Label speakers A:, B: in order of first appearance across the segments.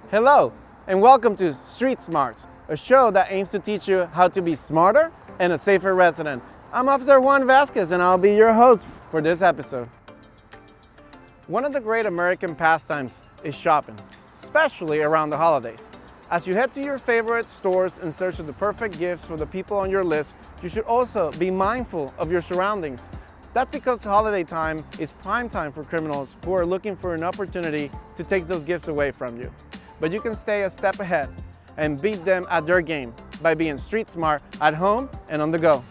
A: Hello, and welcome to Street Smarts, a show that aims to teach you how to be smarter and a safer resident. I'm Officer Juan Vasquez, and I'll be your host for this episode. One of the great American pastimes is shopping, especially around the holidays. As you head to your favorite stores in search of the perfect gifts for the people on your list, you should also be mindful of your surroundings. That's because holiday time is prime time for criminals who are looking for an opportunity to take those gifts away from you. But you can stay a step ahead and beat them at their game by being street smart at home and on the go.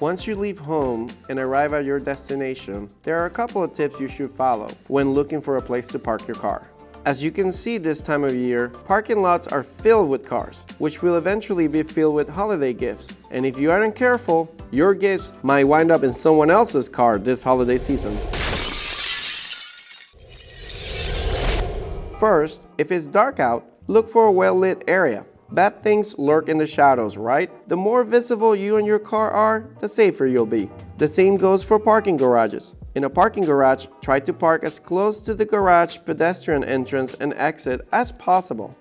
A: Once you leave home and arrive at your destination, there are a couple of tips you should follow when looking for a place to park your car. As you can see this time of year, parking lots are filled with cars, which will eventually be filled with holiday gifts. And if you aren't careful, your gifts might wind up in someone else's car this holiday season. First, if it's dark out, look for a well-lit area. Bad things lurk in the shadows, right? The more visible you and your car are, the safer you'll be. The same goes for parking garages. In a parking garage, try to park as close to the garage pedestrian entrance and exit as possible.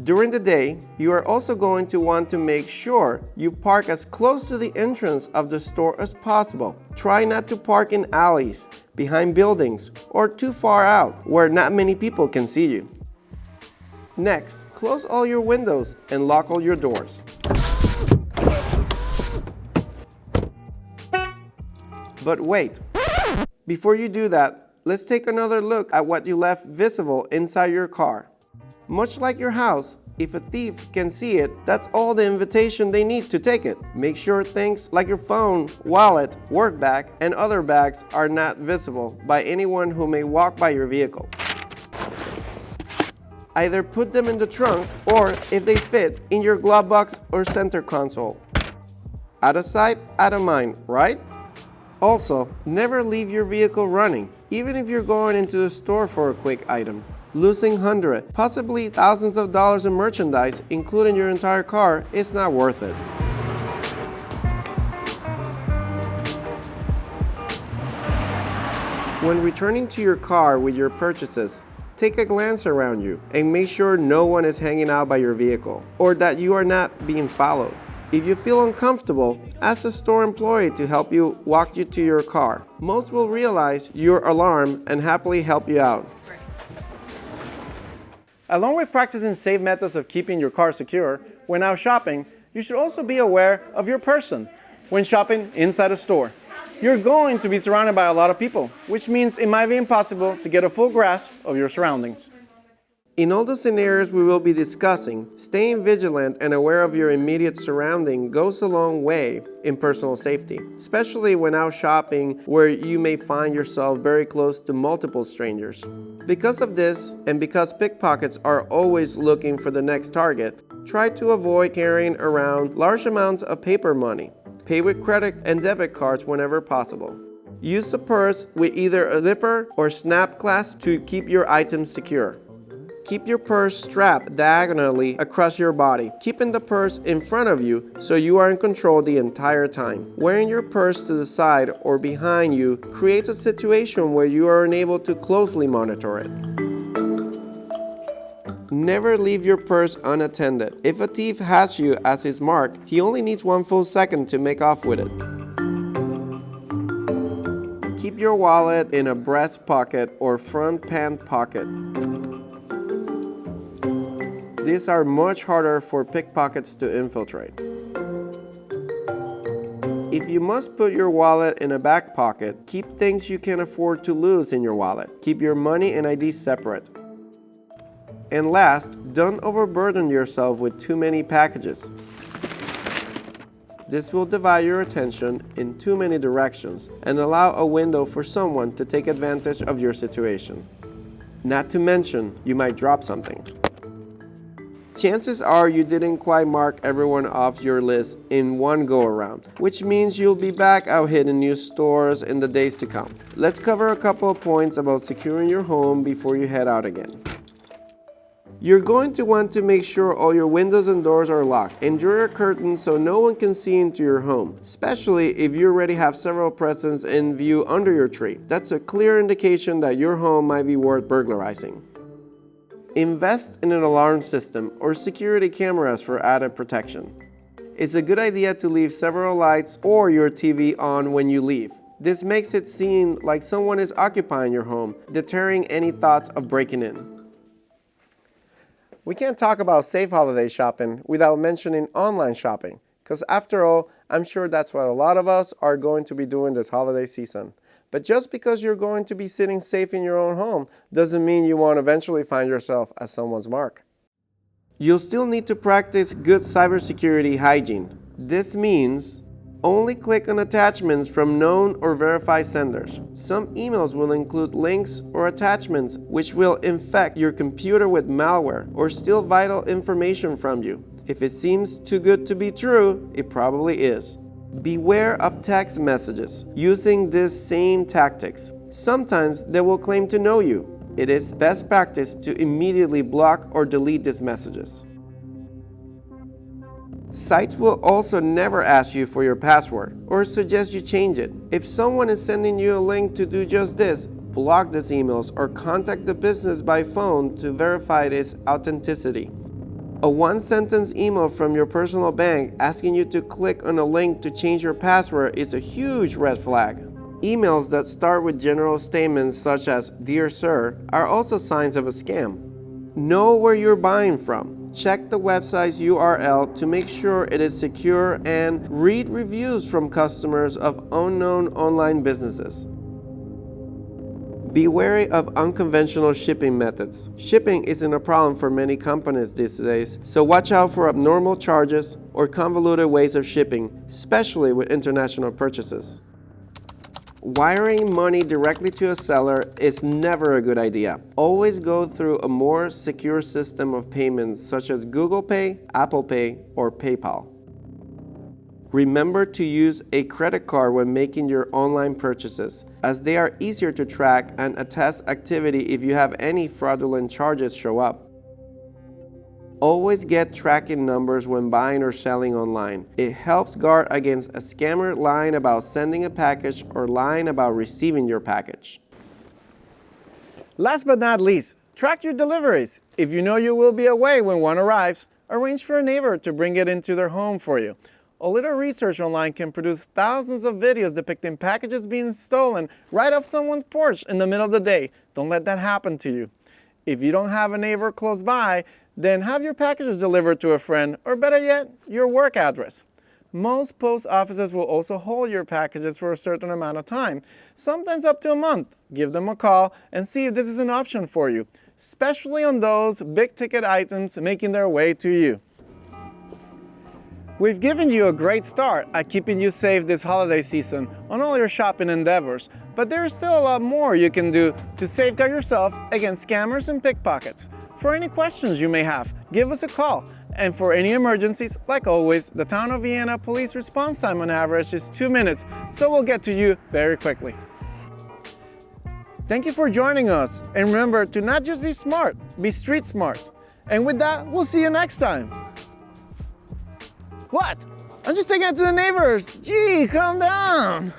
A: During the day, you are also going to want to make sure you park as close to the entrance of the store as possible. Try not to park in alleys, behind buildings, or too far out where not many people can see you. Next, close all your windows and lock all your doors. But wait, before you do that, let's take another look at what you left visible inside your car. Much like your house, if a thief can see it, that's all the invitation they need to take it. Make sure things like your phone, wallet, work bag, and other bags are not visible by anyone who may walk by your vehicle. Either put them in the trunk or, if they fit, in your glove box or center console. Out of sight, out of mind, right? Also, never leave your vehicle running, even if you're going into the store for a quick item. Losing hundreds, possibly thousands of dollars in merchandise, including your entire car, is not worth it. When returning to your car with your purchases, take a glance around you and make sure no one is hanging out by your vehicle or that you are not being followed. If you feel uncomfortable, ask a store employee to help you walk you to your car. Most will realize your alarm and happily help you out. Along with practicing safe methods of keeping your car secure, when out shopping, you should also be aware of your person when shopping inside a store. You're going to be surrounded by a lot of people, which means it might be impossible to get a full grasp of your surroundings. In all the scenarios we will be discussing, staying vigilant and aware of your immediate surrounding goes a long way in personal safety, especially when out shopping where you may find yourself very close to multiple strangers. Because of this, and because pickpockets are always looking for the next target, try to avoid carrying around large amounts of paper money. Pay with credit and debit cards whenever possible. Use a purse with either a zipper or snap clasp to keep your items secure. Keep your purse strapped diagonally across your body, keeping the purse in front of you so you are in control the entire time. Wearing your purse to the side or behind you creates a situation where you are unable to closely monitor it. Never leave your purse unattended. If a thief has you as his mark, he only needs 1 full second to make off with it. Keep your wallet in a breast pocket or front pant pocket. These are much harder for pickpockets to infiltrate. If you must put your wallet in a back pocket, keep things you can afford to lose in your wallet. Keep your money and ID separate. And last, don't overburden yourself with too many packages. This will divide your attention in too many directions and allow a window for someone to take advantage of your situation. Not to mention, you might drop something. Chances are you didn't quite mark everyone off your list in one go-around, which means you'll be back out hitting new stores in the days to come. Let's cover a couple of points about securing your home before you head out again. You're going to want to make sure all your windows and doors are locked and draw your curtains so no one can see into your home, especially if you already have several presents in view under your tree. That's a clear indication that your home might be worth burglarizing. Invest in an alarm system or security cameras for added protection. It's a good idea to leave several lights or your TV on when you leave. This makes it seem like someone is occupying your home, deterring any thoughts of breaking in. We can't talk about safe holiday shopping without mentioning online shopping, because after all, I'm sure that's what a lot of us are going to be doing this holiday season. But just because you're going to be sitting safe in your own home doesn't mean you won't eventually find yourself as someone's mark. You'll still need to practice good cybersecurity hygiene. This means only click on attachments from known or verified senders. Some emails will include links or attachments which will infect your computer with malware or steal vital information from you. If it seems too good to be true, it probably is. Beware of text messages using these same tactics. Sometimes they will claim to know you. It is best practice to immediately block or delete these messages. Sites will also never ask you for your password or suggest you change it. If someone is sending you a link to do just this, block these emails or contact the business by phone to verify its authenticity. A one-sentence email from your personal bank asking you to click on a link to change your password is a huge red flag. Emails that start with general statements such as "Dear Sir" are also signs of a scam. Know where you're buying from. Check the website's URL to make sure it is secure and read reviews from customers of unknown online businesses. Be wary of unconventional shipping methods. Shipping isn't a problem for many companies these days, so watch out for abnormal charges or convoluted ways of shipping, especially with international purchases. Wiring money directly to a seller is never a good idea. Always go through a more secure system of payments such as Google Pay, Apple Pay, or PayPal. Remember to use a credit card when making your online purchases, as they are easier to track and attest activity if you have any fraudulent charges show up. Always get tracking numbers when buying or selling online. It helps guard against a scammer lying about sending a package or lying about receiving your package. Last but not least, track your deliveries. If you know you will be away when one arrives, arrange for a neighbor to bring it into their home for you. A little research online can produce thousands of videos depicting packages being stolen right off someone's porch in the middle of the day. Don't let that happen to you. If you don't have a neighbor close by, then have your packages delivered to a friend, or better yet, your work address. Most post offices will also hold your packages for a certain amount of time, sometimes up to a month. Give them a call and see if this is an option for you, especially on those big ticket items making their way to you. We've given you a great start at keeping you safe this holiday season on all your shopping endeavors, but there is still a lot more you can do to safeguard yourself against scammers and pickpockets. For any questions you may have, give us a call. And for any emergencies, like always, the town of Vienna police response time on average is 2 minutes, so we'll get to you very quickly. Thank you for joining us, and remember to not just be smart, be street smart. And with that, we'll see you next time. What? I'm just taking it to the neighbors. Gee, calm down.